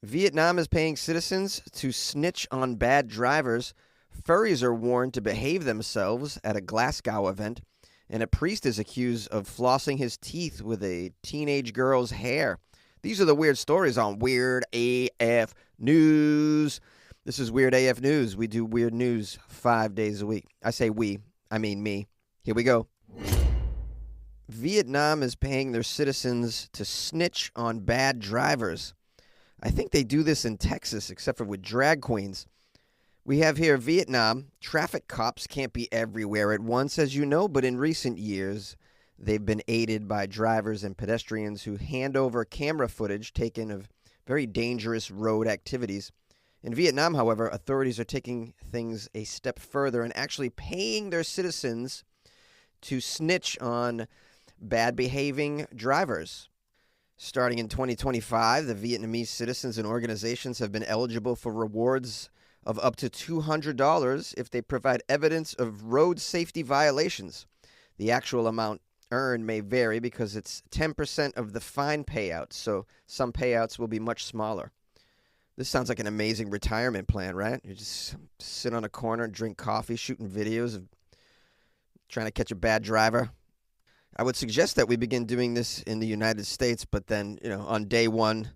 Vietnam is paying citizens to snitch on bad drivers. Furries are warned to behave themselves at a Glasgow event. And a priest is accused of flossing his teeth with a teenage girl's hair. These are the weird stories on Weird AF News. This is Weird AF News. We do weird news 5 days a week. I say we, I mean me. Here we go. Vietnam is paying their citizens to snitch on bad drivers. I think they do this in Texas, except for with drag queens. We have here Vietnam. Traffic cops can't be everywhere at once, as you know, but in recent years, they've been aided by drivers and pedestrians who hand over camera footage taken of very dangerous road activities. In Vietnam, however, authorities are taking things a step further and actually paying their citizens to snitch on bad behaving drivers. Starting in 2025, the Vietnamese citizens and organizations have been eligible for rewards of up to $200 if they provide evidence of road safety violations. The actual amount earned may vary because it's 10% of the fine payout, so some payouts will be much smaller. This sounds like an amazing retirement plan, right? You just sit on a corner and drink coffee, shooting videos of trying to catch a bad driver. I would suggest that we begin doing this in the United States, but then, on day one,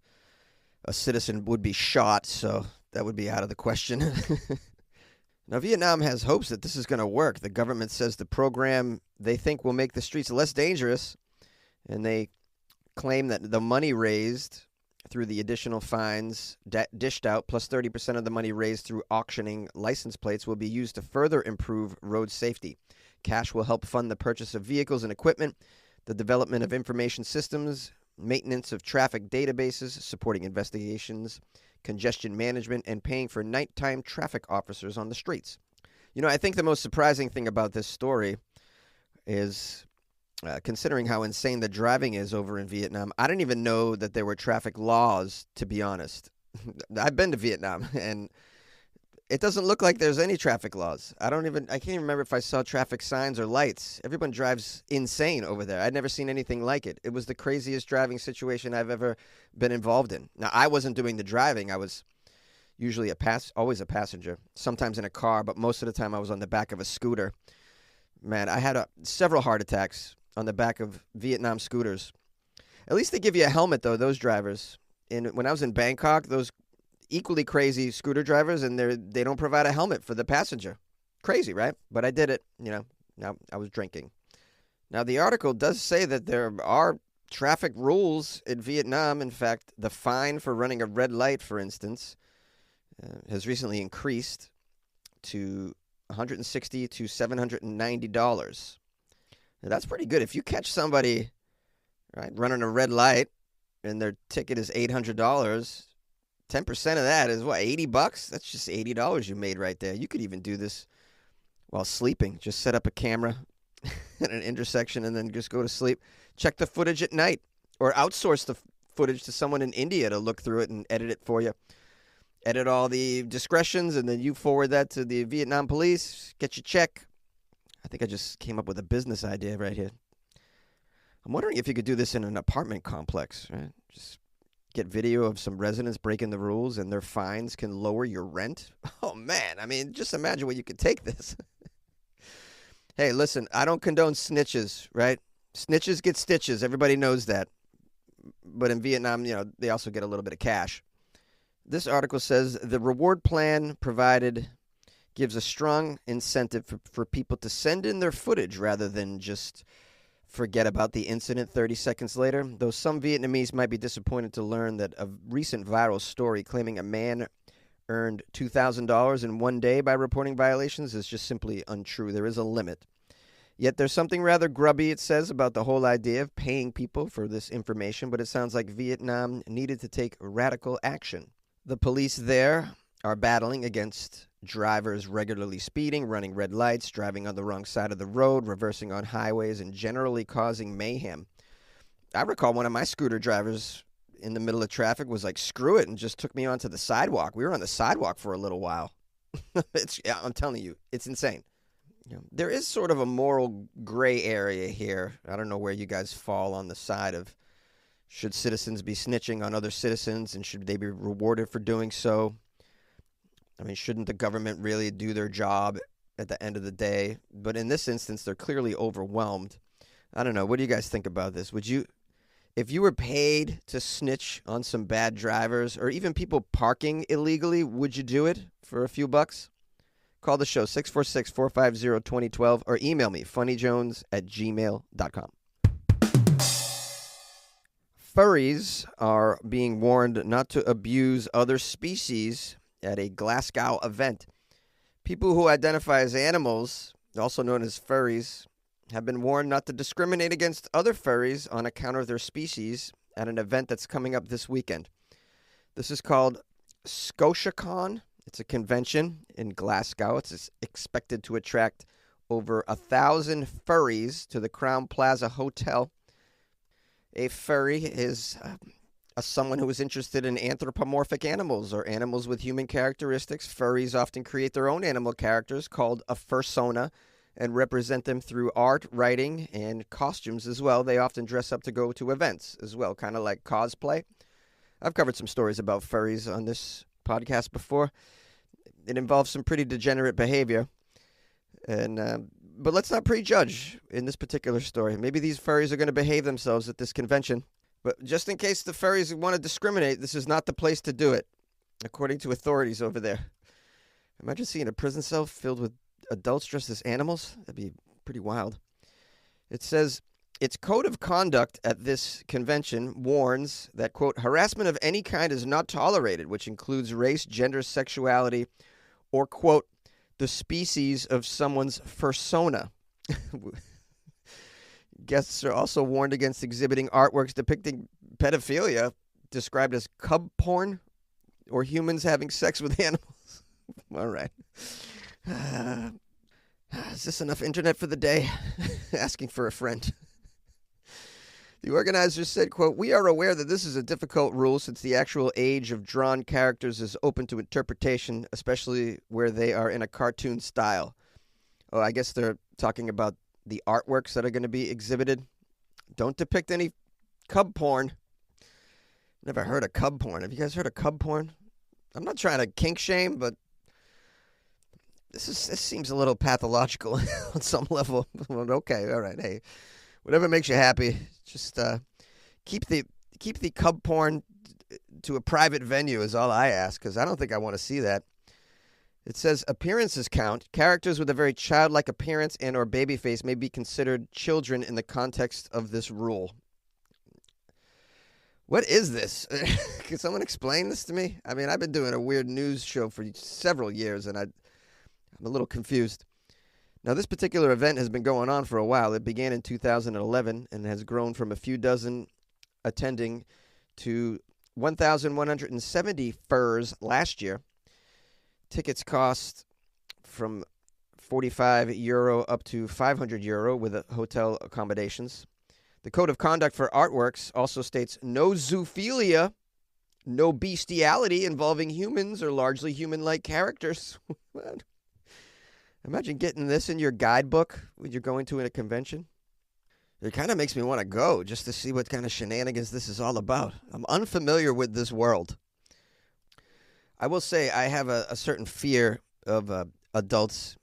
a citizen would be shot, so that would be out of the question. Now, Vietnam has hopes that this is going to work. The government says the program they think will make the streets less dangerous, and they claim that the money raised through the additional fines dished out, plus 30% of the money raised through auctioning license plates, will be used to further improve road safety. Cash will help fund the purchase of vehicles and equipment, the development of information systems, maintenance of traffic databases, supporting investigations, congestion management, and paying for nighttime traffic officers on the streets. I think the most surprising thing about this story is, considering how insane the driving is over in Vietnam, I didn't even know that there were traffic laws, to be honest. I've been to Vietnam, and it doesn't look like there's any traffic laws. I can't even remember if I saw traffic signs or lights. Everyone drives insane over there. I'd never seen anything like it. It was the craziest driving situation I've ever been involved in. Now, I wasn't doing the driving. I was usually always a passenger, sometimes in a car, but most of the time I was on the back of a scooter. Man, I had several heart attacks on the back of Vietnam scooters. At least they give you a helmet, though, those drivers. And when I was in Bangkok, those equally crazy scooter drivers, and they don't provide a helmet for the passenger. Crazy, right? But I did it, now I was drinking. Now, the article does say that there are traffic rules in Vietnam. In fact, the fine for running a red light, for instance, has recently increased to $160 to $790. Now, that's pretty good. If you catch somebody, right, running a red light and their ticket is $800, 10% of that is what, $80? That's just $80 you made right there. You could even do this while sleeping. Just set up a camera at an intersection and then just go to sleep. Check the footage at night, or outsource the footage to someone in India to look through it and edit it for you. Edit all the discretions, and then you forward that to the Vietnam police. Get your check. I think I just came up with a business idea right here. I'm wondering if you could do this in an apartment complex, right? Just get video of some residents breaking the rules, and their fines can lower your rent. Oh, man. I mean, just imagine where you could take this. Hey, listen, I don't condone snitches, right? Snitches get stitches. Everybody knows that. But in Vietnam, they also get a little bit of cash. This article says the reward plan provided gives a strong incentive for people to send in their footage rather than just forget about the incident 30 seconds later, though some Vietnamese might be disappointed to learn that a recent viral story claiming a man earned $2,000 in one day by reporting violations is just simply untrue. There is a limit. Yet there's something rather grubby, it says, about the whole idea of paying people for this information, but it sounds like Vietnam needed to take radical action. The police there are battling against drivers regularly speeding, running red lights, driving on the wrong side of the road, reversing on highways, and generally causing mayhem. I recall one of my scooter drivers in the middle of traffic was like, screw it, and just took me onto the sidewalk. We were on the sidewalk for a little while. I'm telling you, it's insane. There is sort of a moral gray area here. I don't know where you guys fall on the side of Should citizens be snitching on other citizens, and should they be rewarded for doing so? I mean, shouldn't the government really do their job at the end of the day? But in this instance, they're clearly overwhelmed. I don't know. What do you guys think about this? If you were paid to snitch on some bad drivers or even people parking illegally, would you do it for a few bucks? Call the show 646-450-2012 or email me funnyjones@gmail.com. Furries are being warned not to abuse other species at a Glasgow event. People who identify as animals, also known as furries, have been warned not to discriminate against other furries on account of their species at an event that's coming up this weekend. This is called ScotiaCon. It's a convention in Glasgow. It's expected to attract over 1,000 furries to the Crowne Plaza Hotel. A furry is someone who is interested in anthropomorphic animals or animals with human characteristics. Furries often create their own animal characters called a fursona and represent them through art, writing, and costumes as well. They often dress up to go to events as well, kind of like cosplay. I've covered some stories about furries on this podcast before. It involves some pretty degenerate behavior. But let's not prejudge in this particular story. Maybe these furries are going to behave themselves at this convention. But just in case the furries want to discriminate, this is not the place to do it, according to authorities over there. Imagine seeing a prison cell filled with adults dressed as animals. That'd be pretty wild. It says, its code of conduct at this convention warns that, quote, harassment of any kind is not tolerated, which includes race, gender, sexuality, or, quote, the species of someone's fursona. Guests are also warned against exhibiting artworks depicting pedophilia, described as cub porn, or humans having sex with animals. All right. Is this enough internet for the day? Asking for a friend. The organizers said, quote, we are aware that this is a difficult rule since the actual age of drawn characters is open to interpretation, especially where they are in a cartoon style. Oh, I guess they're talking about the artworks that are going to be exhibited. Don't depict any cub porn. Never heard of cub porn. Have you guys heard of cub porn? I'm not trying to kink shame, but this seems a little pathological on some level. Okay, all right, hey. Whatever makes you happy, just keep the cub porn to a private venue is all I ask, because I don't think I want to see that. It says appearances count. Characters with a very childlike appearance and or baby face may be considered children in the context of this rule. What is this? Can someone explain this to me? I mean, I've been doing a weird news show for several years, and I'm a little confused. Now, this particular event has been going on for a while. It began in 2011 and has grown from a few dozen attending to 1,170 furs last year. Tickets cost from €45 up to €500 with hotel accommodations. The code of conduct for artworks also states no zoophilia, no bestiality involving humans or largely human-like characters. What? Imagine getting this in your guidebook when you're going to a convention. It kind of makes me want to go just to see what kind of shenanigans this is all about. I'm unfamiliar with this world. I will say I have a certain fear of adults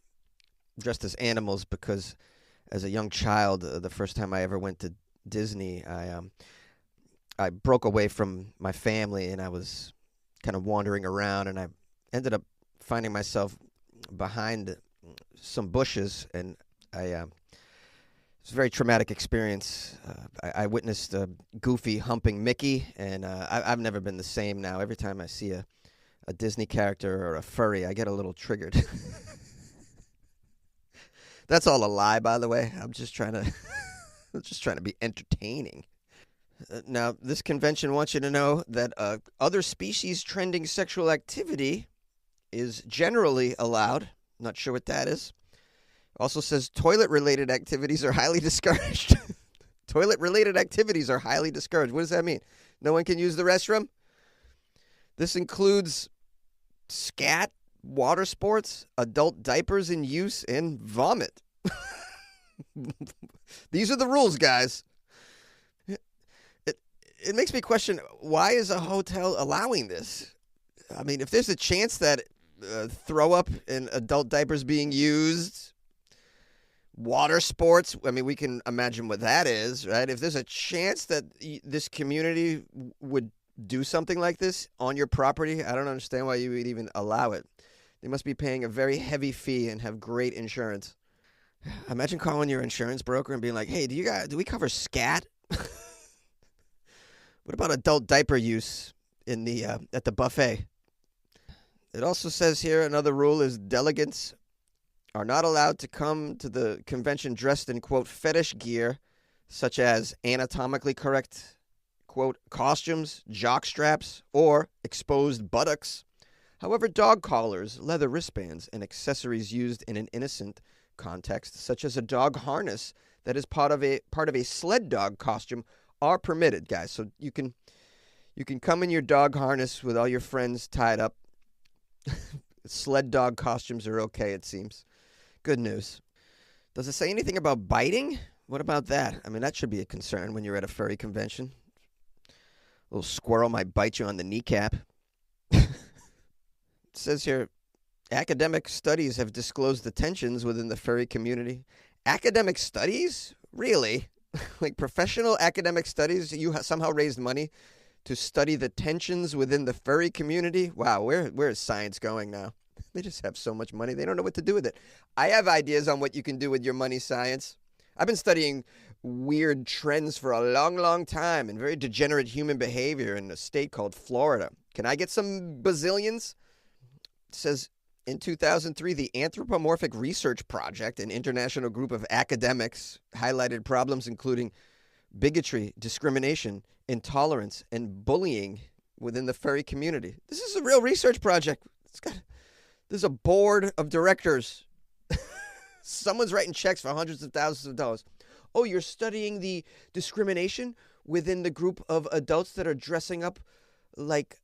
dressed as animals because as a young child, the first time I ever went to Disney, I broke away from my family and I was kind of wandering around and I ended up finding myself behind some bushes, and it was a very traumatic experience. I witnessed Goofy humping Mickey, and I've never been the same now. Every time I see a Disney character or a furry, I get a little triggered. That's all a lie, by the way. I'm just trying to be entertaining. Now, this convention wants you to know that other species trending sexual activity is generally allowed. Not sure what that is. Also says toilet-related activities are highly discouraged. Toilet-related activities are highly discouraged. What does that mean? No one can use the restroom? This includes scat, water sports, adult diapers in use, and vomit. These are the rules, guys. it makes me question, why is a hotel allowing this? I mean, if there's a chance that throw up in adult diapers being used, water sports, I mean, we can imagine what that is, right? If there's a chance that this community would do something like this on your property, I don't understand why you would even allow it. They must be paying a very heavy fee and have great insurance. Imagine calling your insurance broker and being like, "Hey, do we cover scat? What about adult diaper use in the at the buffet?" It also says here another rule is delegates are not allowed to come to the convention dressed in, quote, fetish gear, such as anatomically correct, quote, costumes, jock straps, or exposed buttocks. However, dog collars, leather wristbands, and accessories used in an innocent context, such as a dog harness that is part of a sled dog costume, are permitted, guys. So you can come in your dog harness with all your friends tied up. Sled dog costumes are okay, it seems. Good news. Does it say anything about biting? What about that? I mean, that should be a concern when you're at a furry convention. A little squirrel might bite you on the kneecap. It says here, academic studies have disclosed the tensions within the furry community. Academic studies? Really? Like professional academic studies? You somehow raised money to study the tensions within the furry community? Wow, where is science going now? They just have so much money, they don't know what to do with it. I have ideas on what you can do with your money, science. I've been studying weird trends for a long, long time and very degenerate human behavior in a state called Florida. Can I get some bazillions? It says, in 2003, the Anthropomorphic Research Project, an international group of academics, highlighted problems including bigotry, discrimination, intolerance, and bullying within the furry community. This is a real research project. There's a board of directors. Someone's writing checks for hundreds of thousands of dollars. Oh, you're studying the discrimination within the group of adults that are dressing up like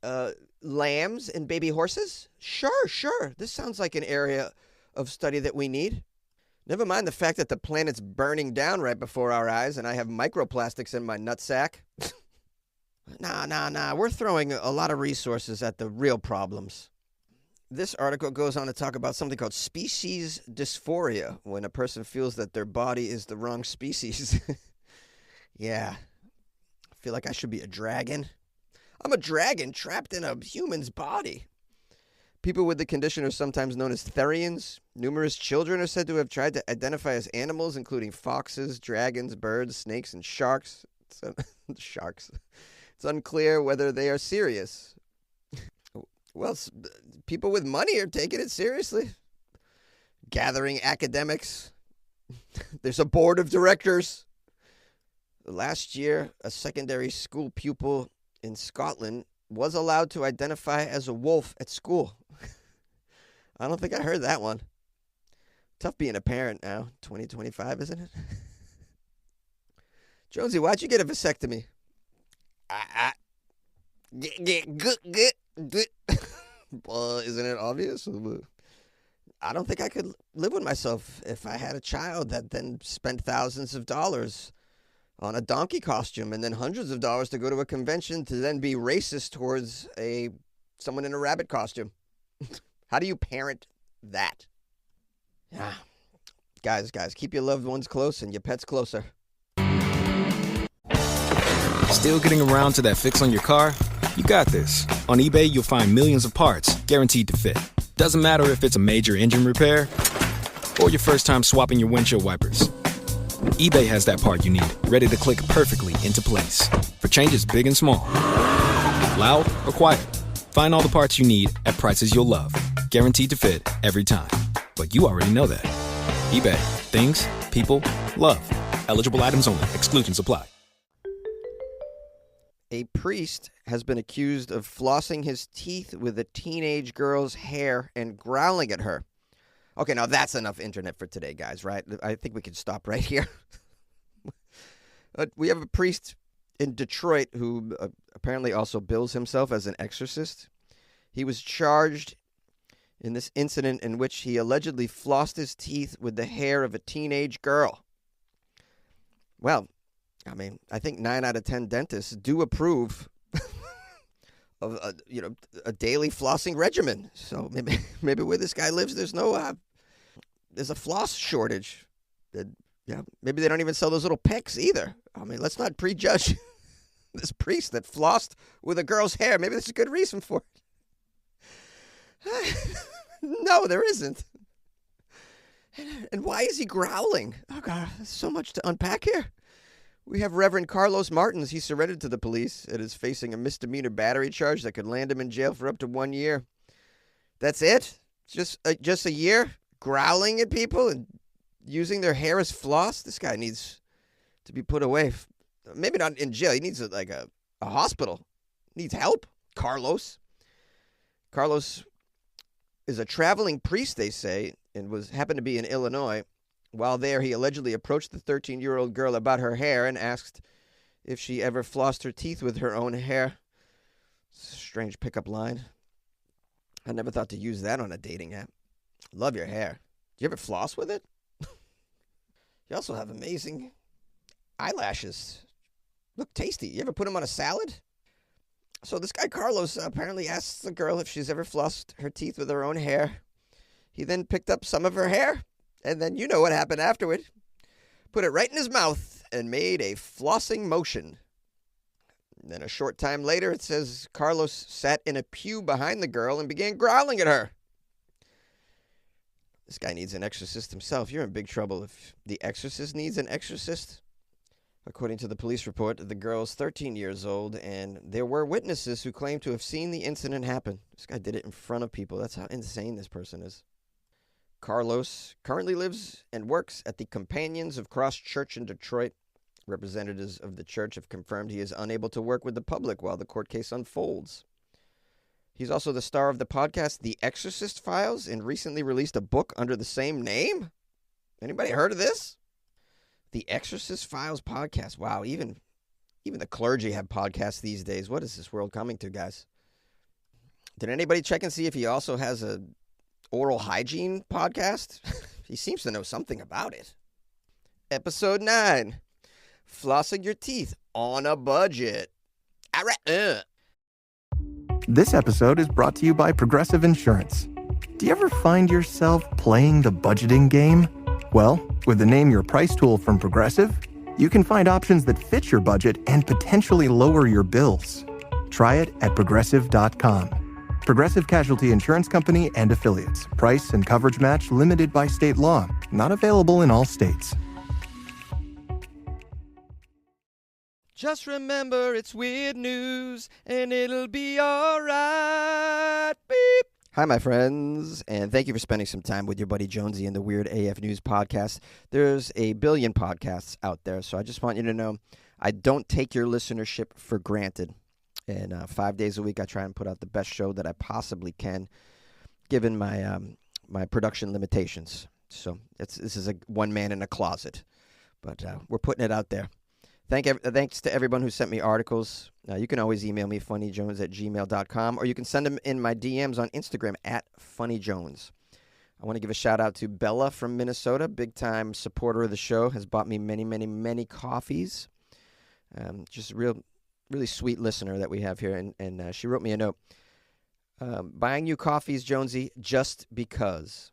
lambs and baby horses? Sure. This sounds like an area of study that we need. Never mind the fact that the planet's burning down right before our eyes and I have microplastics in my nutsack. Nah. We're throwing a lot of resources at the real problems. This article goes on to talk about something called species dysphoria, when a person feels that their body is the wrong species. Yeah. I feel like I should be a dragon. I'm a dragon trapped in a human's body. People with the condition are sometimes known as Therians. Numerous children are said to have tried to identify as animals, including foxes, dragons, birds, snakes, and sharks. Sharks. It's unclear whether they are serious. Well, people with money are taking it seriously. Gathering academics. There's a board of directors. Last year, a secondary school pupil in Scotland was allowed to identify as a wolf at school. I don't think I heard that one. Tough being a parent now, 2025, isn't it? Jonesy, why'd you get a vasectomy? Well, isn't it obvious? I don't think I could live with myself if I had a child that then spent thousands of dollars on a donkey costume and then hundreds of dollars to go to a convention to then be racist towards someone in a rabbit costume. How do you parent that? Yeah. Guys, keep your loved ones close and your pets closer. Still getting around to that fix on your car? You got this. On eBay, you'll find millions of parts guaranteed to fit. Doesn't matter if it's a major engine repair or your first time swapping your windshield wipers. eBay has that part you need, ready to click perfectly into place for changes big and small. Loud or quiet, find all the parts you need at prices you'll love. Guaranteed to fit every time. But you already know that. eBay. Things, people, love. Eligible items only. Exclusions apply. A priest has been accused of flossing his teeth with a teenage girl's hair and growling at her. Okay, now that's enough internet for today, guys, right? I think we can stop right here. We have a priest in Detroit who apparently also bills himself as an exorcist. He was charged in this incident in which he allegedly flossed his teeth with the hair of a teenage girl. Well, I mean, I think 9 out of 10 dentists do approve of a daily flossing regimen. So maybe where this guy lives, there's a floss shortage. Yeah, maybe they don't even sell those little picks either. I mean, let's not prejudge this priest that flossed with a girl's hair. Maybe there's a good reason for it. No, there isn't. And why is he growling? Oh, God, there's so much to unpack here. We have Reverend Carlos Martins. He surrendered to the police and is facing a misdemeanor battery charge that could land him in jail for up to 1 year. That's it? Just a year? Growling at people and using their hair as floss? This guy needs to be put away. Maybe not in jail. He needs a hospital. Needs help. Carlos is a traveling priest, they say, and happened to be in Illinois. While there, he allegedly approached the 13-year-old girl about her hair and asked if she ever flossed her teeth with her own hair. Strange pickup line. I never thought to use that on a dating app. Love your hair. Do you ever floss with it? You also have amazing eyelashes. Look tasty. You ever put them on a salad? So this guy Carlos apparently asks the girl if she's ever flossed her teeth with her own hair. He then picked up some of her hair, and then you know what happened afterward. Put it right in his mouth and made a flossing motion. And then a short time later, it says Carlos sat in a pew behind the girl and began growling at her. This guy needs an exorcist himself. You're in big trouble if the exorcist needs an exorcist. According to the police report, the girl's 13 years old, and there were witnesses who claimed to have seen the incident happen. This guy did it in front of people. That's how insane this person is. Carlos currently lives and works at the Companions of Cross Church in Detroit. Representatives of the church have confirmed he is unable to work with the public while the court case unfolds. He's also the star of the podcast The Exorcist Files and recently released a book under the same name. Anybody heard of this? The Exorcist Files podcast. Wow, even the clergy have podcasts these days. What is this world coming to, guys? Did anybody check and see if he also has a oral hygiene podcast? He seems to know something about it. Episode 9. Flossing your teeth on a budget. All right. This episode is brought to you by Progressive Insurance. Do you ever find yourself playing the budgeting game? Well, with the Name Your Price tool from Progressive, you can find options that fit your budget and potentially lower your bills. Try it at Progressive.com. Progressive Casualty Insurance Company and Affiliates. Price and coverage match limited by state law. Not available in all states. Just remember it's weird news and it'll be all right. Beep. Hi, my friends, and thank you for spending some time with your buddy Jonesy in the Weird AF News podcast. There's a billion podcasts out there, so I just want you to know I don't take your listenership for granted. And 5 days a week, I try and put out the best show that I possibly can, given my my production limitations. So this is a one man in a closet, but we're putting it out there. Thanks to everyone who sent me articles. You can always email me, funnyjones@gmail.com, or you can send them in my DMs on Instagram @funnyjones. I want to give a shout-out to Bella from Minnesota, big-time supporter of the show, has bought me many, many, many coffees. Just a really sweet listener that we have here, and she wrote me a note. Buying you coffees, Jonesy, just because.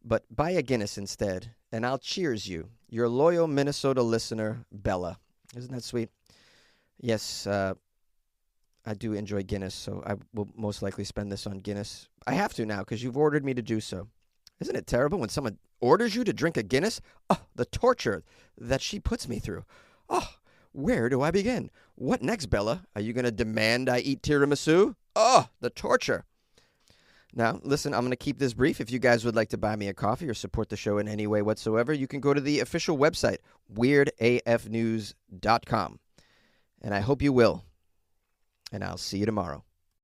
But buy a Guinness instead, and I'll cheers you. Your loyal Minnesota listener, Bella. Isn't that sweet? Yes, I do enjoy Guinness, so I will most likely spend this on Guinness. I have to now because you've ordered me to do so. Isn't it terrible when someone orders you to drink a Guinness? Oh, the torture that she puts me through. Oh, where do I begin? What next, Bella? Are you going to demand I eat tiramisu? Oh, the torture. Now, listen, I'm going to keep this brief. If you guys would like to buy me a coffee or support the show in any way whatsoever, you can go to the official website, weirdafnews.com. And I hope you will. And I'll see you tomorrow.